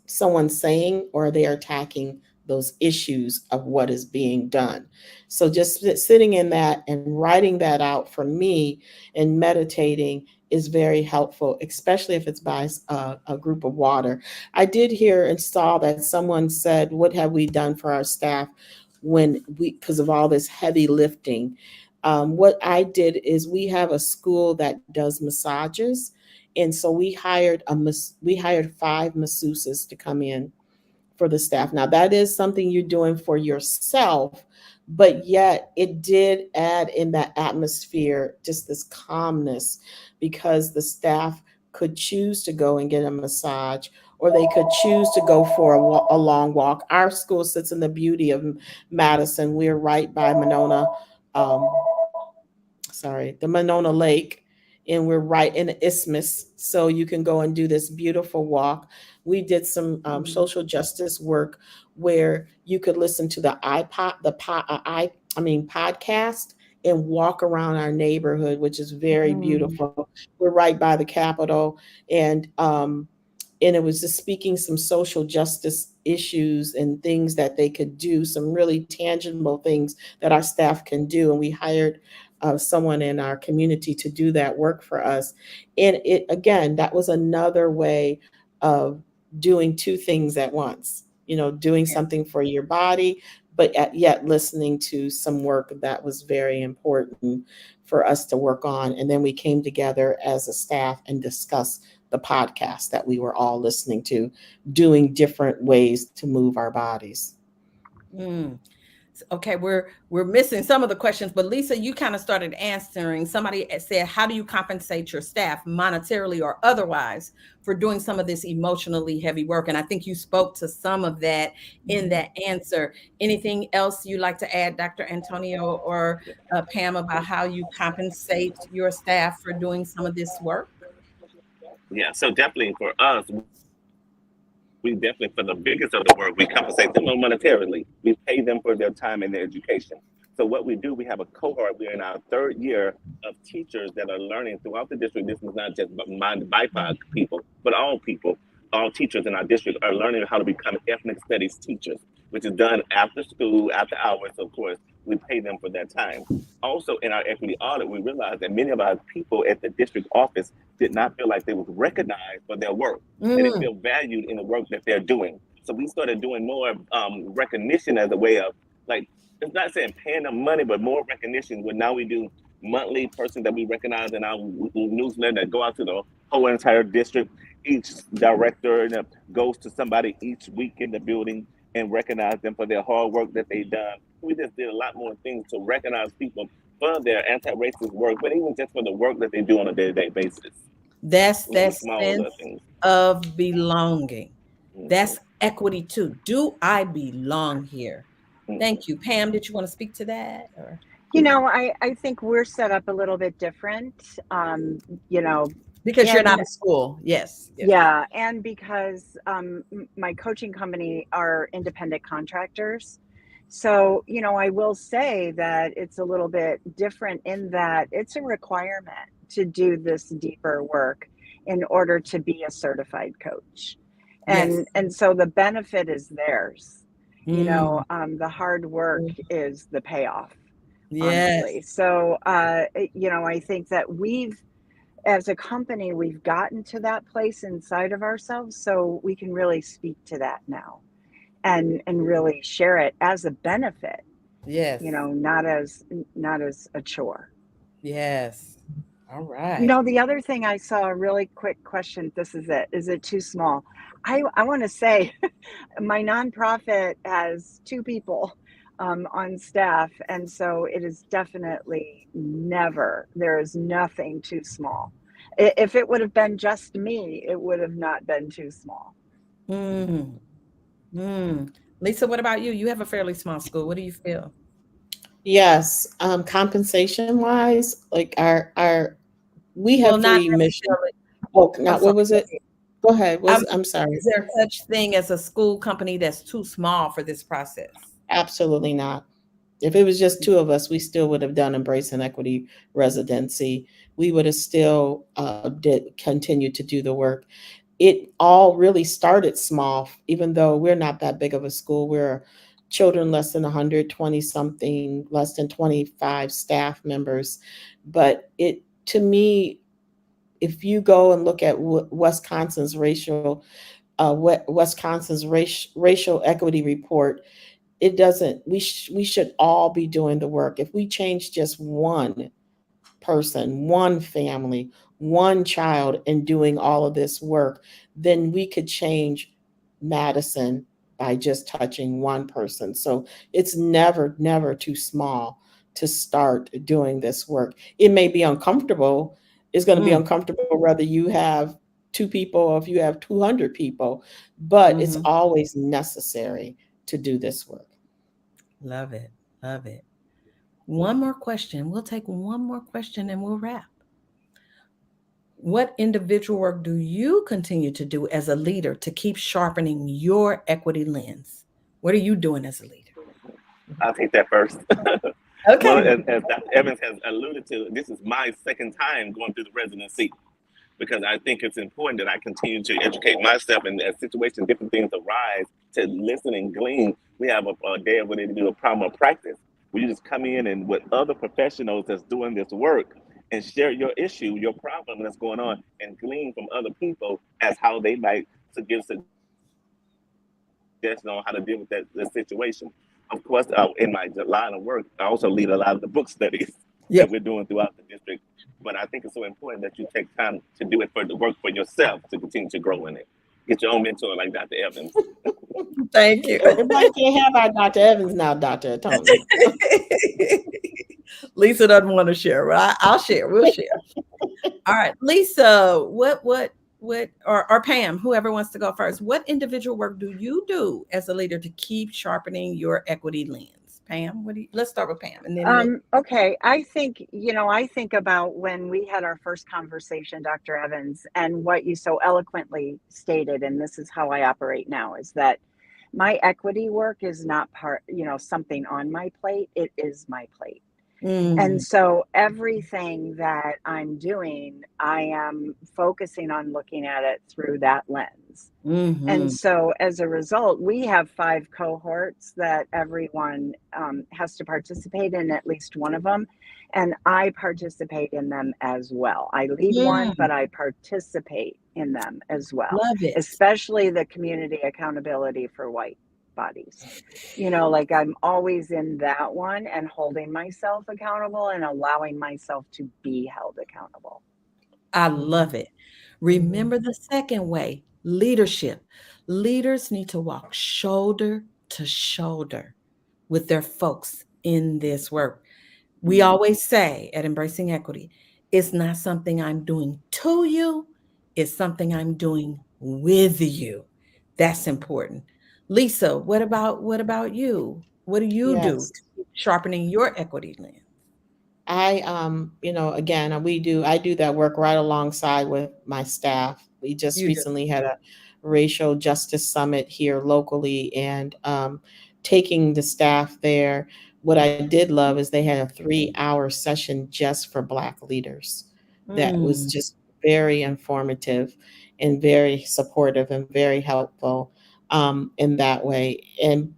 someone saying, or they are attacking those issues of what is being done. So just sitting in that and writing that out for me and meditating is very helpful, especially if it's by a group of water. I did hear and saw that someone said, what have we done for our staff because of all this heavy lifting? What I did is we have a school that does massages. And so we hired 5 masseuses to come in for the staff. Now, that is something you're doing for yourself, but yet it did add in that atmosphere just this calmness, because the staff could choose to go and get a massage, or they could choose to go for a long walk. Our school sits in the beauty of Madison. We're right by um, the Monona Lake, and we're right in the isthmus, so you can go and do this beautiful walk. We did some social justice work where you could listen to the podcast and walk around our neighborhood, which is very beautiful. We're right by the Capitol, and it was just speaking some social justice issues and things that they could do, some really tangible things that our staff can do. And we hired someone in our community to do that work for us. And that was another way of doing 2 things at once, doing something for your body, but yet listening to some work that was very important for us to work on. And then we came together as a staff and discussed the podcast that we were all listening to, doing different ways to move our bodies. Okay, we're missing some of the questions, but Lisa, you kind of started answering. Somebody said, how do you compensate your staff monetarily or otherwise for doing some of this emotionally heavy work? And I think you spoke to some of that in that answer. Anything else you'd like to add, Dr. Antonio or Pam, about how you compensate your staff for doing some of this work? Yeah, so definitely for us, we definitely, for the biggest of the work, we compensate them monetarily. We pay them for their time and their education. So what we do, we have a cohort. We're in our 3rd year of teachers that are learning throughout the district. This is not just BIPOC people, but all people. All teachers in our district are learning how to become ethnic studies teachers, which is done after school, after hours. Of course, we pay them for that time. Also, in our equity audit, we realized that many of our people at the district office did not feel like they was recognized for their work. They didn't feel valued in the work that they're doing. So we started doing more recognition as a way of, like, it's not saying paying them money, but more recognition. Where now we do monthly person that we recognize in our newsletter that go out to the whole entire district. Each director goes to somebody each week in the building and recognize them for their hard work that they've done. We just did a lot more things to recognize people for their anti-racist work, but even just for the work that they do on a day-to-day basis. That's that Small sense little things. of belonging. That's equity too. Do I belong here? Thank you. Pam, did you want to speak to that? Or I think we're set up a little bit different. Because you're not and a school. Yes. yeah, and because my coaching company are independent contractors. So, I will say that it's a little bit different in that it's a requirement to do this deeper work in order to be a certified coach. Yes. And so the benefit is theirs. The hard work is the payoff, honestly. Yes. So, I think that as a company, we've gotten to that place inside of ourselves, so we can really speak to that now and really share it as a benefit. Yes. Not as a chore. Yes. All right. The other thing I saw, a really quick question, this is it. Is it too small? I want to say my nonprofit has 2 people on staff. And so it is definitely there is nothing too small. If it would have been just me, it would have not been too small. Lisa, what about you? You have a fairly small school. What do you feel? Yes, compensation wise, like we have 3 missions. Oh, now what was it? Go ahead. I'm sorry. Is there such thing as a school company that's too small for this process? Absolutely not. If it was just 2 of us, we still would have done Embrace and Equity residency. We would have still continued to do the work. It all really started small, even though we're not that big of a school. We're children less than 120 something, less than 25 staff members. But to me, if you go and look at Wisconsin's racial equity report, it doesn't. We should all be doing the work. If we change just one person, one family, one child in doing all of this work, then we could change Madison by just touching one person. So it's never too small to start doing this work. It may be uncomfortable. It's going to be uncomfortable whether you have 2 people or if you have 200 people, but it's always necessary to do this work. Love it. Love it. One more question. We'll take one more question and we'll wrap. What individual work do you continue to do as a leader to keep sharpening your equity lens? What are you doing as a leader? I'll take that first. Okay. Well, as Dr. Evans has alluded to, this is my second time going through the residency because I think it's important that I continue to educate myself and as situations, different things arise, to listen and glean. We have a day of what they do, a problem of practice, where you just come in and with other professionals that's doing this work and share your issue, your problem that's going on, and glean from other people as how they might to give suggestions on how to deal with that situation. Of course, in my line of work, I also lead a lot of the book studies that we're doing throughout the district. But I think it's so important that you take time to do it for the work for yourself to continue to grow in it. Get your own mentor like Dr. Evans. Thank you. Everybody can't have our Dr. Evans now, Dr. Tony. Lisa doesn't want to share, right? I'll share. We'll share. All right, Lisa, what, or Pam, whoever wants to go first, what individual work do you do as a leader to keep sharpening your equity lens? Pam, let's start with Pam. And then okay. I think about when we had our first conversation, Dr. Evans, and what you so eloquently stated, and this is how I operate now, is that my equity work is not something on my plate. It is my plate. And so everything that I'm doing, I am focusing on looking at it through that lens. And so as a result, we have 5 cohorts that everyone has to participate in, at least one of them. And I participate in them as well. I lead one, but I participate in them as well. Love it. Especially the community accountability for white bodies. Like I'm always in that one and holding myself accountable and allowing myself to be held accountable. I love it. Remember the second way, leadership. Leaders need to walk shoulder to shoulder with their folks in this work. We always say at Embracing Equity, it's not something I'm doing to you, it's something I'm doing with you. That's important. Lisa, what about you? What do you do Yes. to keep sharpening your equity lens? Again, I do that work right alongside with my staff. We just You do. recently had a racial justice summit here locally, and taking the staff there, what I did love is they had a 3-hour session just for Black leaders. That was Mm, just very informative and very supportive and very helpful in that way. And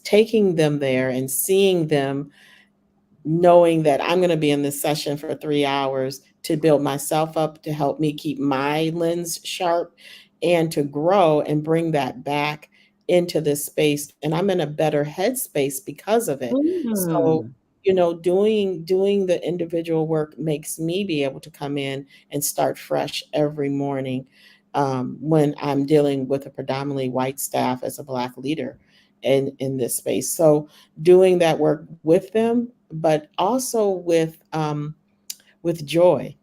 taking them there and seeing them, knowing that I'm going to be in this session for 3 hours to build myself up, to help me keep my lens sharp, and to grow and bring that back into this space. And I'm in a better headspace because of it. So, mm, doing the individual work makes me be able to come in and start fresh every morning, when I'm dealing with a predominantly white staff as a Black leader in this space. So doing that work with them, but also with joy.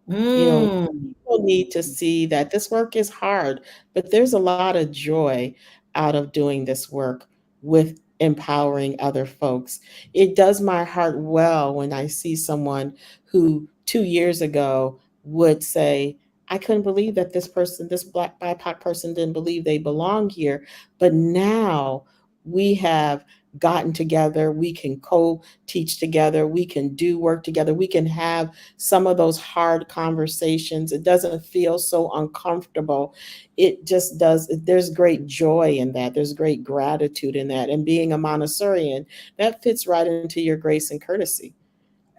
mm. People need to see that this work is hard, but there's a lot of joy out of doing this work with empowering other folks. It does my heart well when I see someone who 2 years ago would say, I couldn't believe that this person, this Black BIPOC person, didn't believe they belong here. But now we have gotten together, we can co-teach together, we can do work together, we can have some of those hard conversations. It doesn't feel so uncomfortable. It just does. There's great joy in that. There's great gratitude in that. And being a Montessorian, that fits right into your grace and courtesy,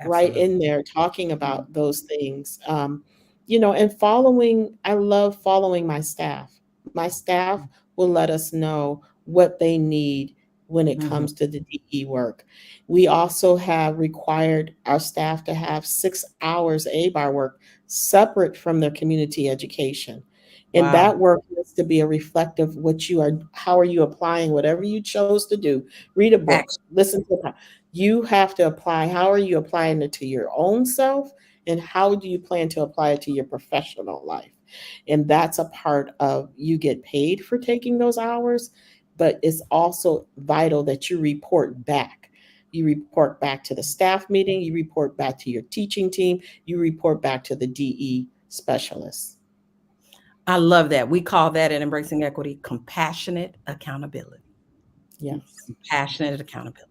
right Absolutely. in there, talking about those things. And I love following my staff. My staff will let us know what they need when it Mhm. comes to the DE work. We also have required our staff to have 6 hours ABAR work separate from their community education. And Wow. that work needs to be a reflective how are you applying whatever you chose to do? Read a book, Action. listen to a you have to apply. How are you applying it to your own self? And how do you plan to apply it to your professional life? And that's a part of, you get paid for taking those hours, but it's also vital that you report back. You report back to the staff meeting, you report back to your teaching team, you report back to the DE specialists. I love that. We call that in Embracing Equity compassionate accountability. Yes. Compassionate accountability.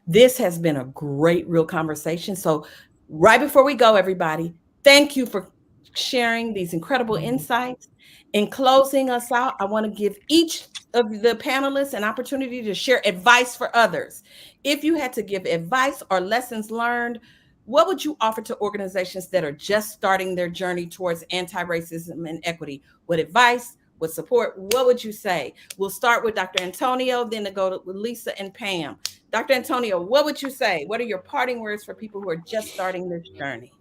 This has been a great, real conversation. So, right before we go, everybody, thank you for sharing these incredible insights. In closing us out, I want to give each of the panelists an opportunity to share advice for others. If you had to give advice or lessons learned, what would you offer to organizations that are just starting their journey towards anti-racism and equity? What advice, what support, what would you say? We'll start with Dr. Antonio, then to go to Lisa and Pam. Dr. Antonio, what would you say? What are your parting words for people who are just starting this journey?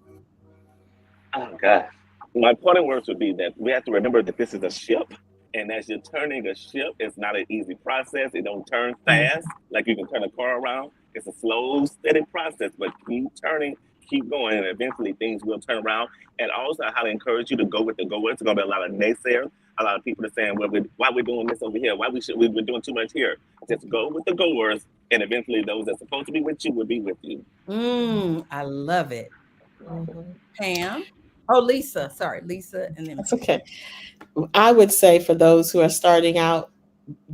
Oh gosh. My parting words would be that we have to remember that this is a ship. And as you're turning a ship, it's not an easy process. It don't turn Mm. fast like you can turn a car around. It's a slow, steady process, but keep turning, keep going, and eventually things will turn around. And also, I highly encourage you to go with the goers. There's going to be a lot of naysayers, a lot of people that are saying, well, why we're doing this over here? We're doing too much here? Just go with the goers, and eventually those that's supposed to be with you will be with you. I love it. Mhm. Pam. Oh, Lisa. Sorry, Lisa and then That's Pam. okay. I would say for those who are starting out,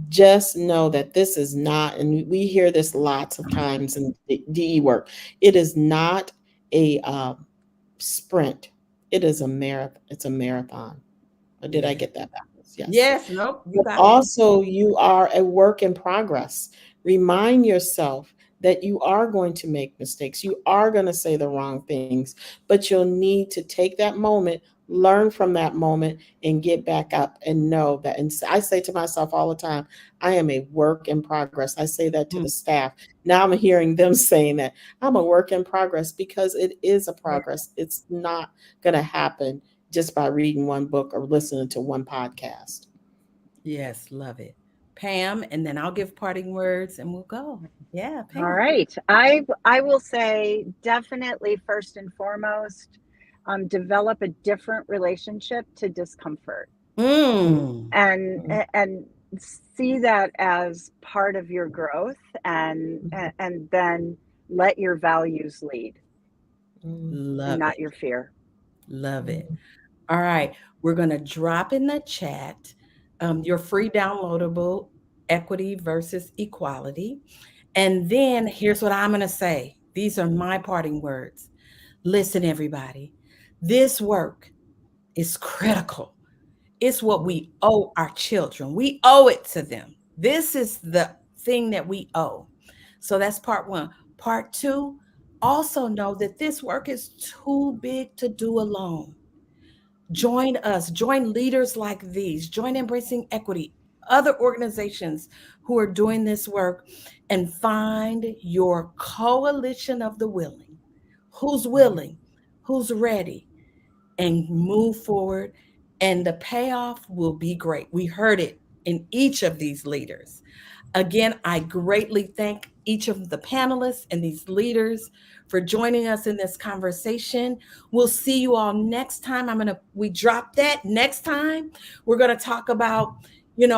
just know that this is not, and we hear this lots of times in DE work, it is not a sprint. It is a marathon. It's a marathon. Or did I Yeah. get that backwards? Yes. Yes. Nope. You But got it. also, you are a work in progress. Remind yourself that you are going to make mistakes. You are going to say the wrong things, but you'll need to take that moment, learn from that moment, and get back up and know that. And I say to myself all the time, I am a work in progress. I say that to the Mm. staff. Now I'm hearing them saying that I'm a work in progress, because it is a Yeah. progress. It's not going to happen just by reading one book or listening to one podcast. Yes. Love it. Pam, and then I'll give parting words and we'll go. Yeah, Pam. All right. I will say definitely first and foremost, develop a different relationship to discomfort. And see that as part of your growth, and then let your values lead. Love not it. your fear. Love it. All right. We're going to drop in the chat your free downloadable Equity versus Equality. And then here's what I'm going to say. These are my parting words. Listen, everybody, this work is critical. It's what we owe our children. We owe it to them. This is the thing that we owe. So that's part one. Part two, also know that this work is too big to do alone. Join us, join leaders like these, join Embracing Equity, other organizations who are doing this work, and find your coalition of the willing. Who's willing? Who's ready? And move forward. And the payoff will be great. We heard it in each of these leaders. Again, I greatly thank each of the panelists and these leaders for joining us in this conversation. We'll see you all next time. We drop that next time. We're going to talk about,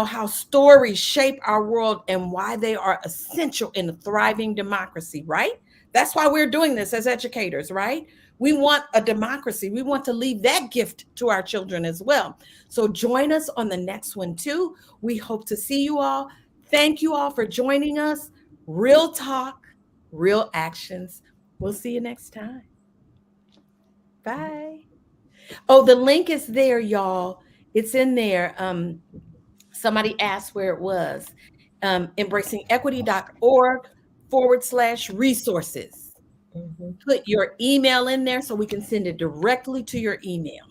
how stories shape our world and why they are essential in a thriving democracy, right? That's why we're doing this as educators, right? We want a democracy. We want to leave that gift to our children as well. So join us on the next one too. We hope to see you all. Thank you all for joining us. Real talk, real actions. We'll see you next time. Bye. Oh, the link is there, y'all. It's in there. Somebody asked where it was. EmbracingEquity.org/resources. Put your email in there so we can send it directly to your email.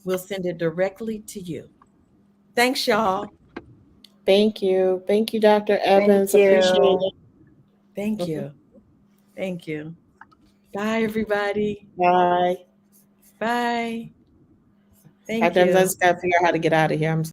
We'll send it directly to you. Thanks, y'all. Thank you. Thank you, Dr. Evans. Thank you. Appreciate it. Thank you. Thank you. Bye, everybody. Bye. Bye. Thank Dr. Evans, I you. just got to figure out how to get out of here. I'm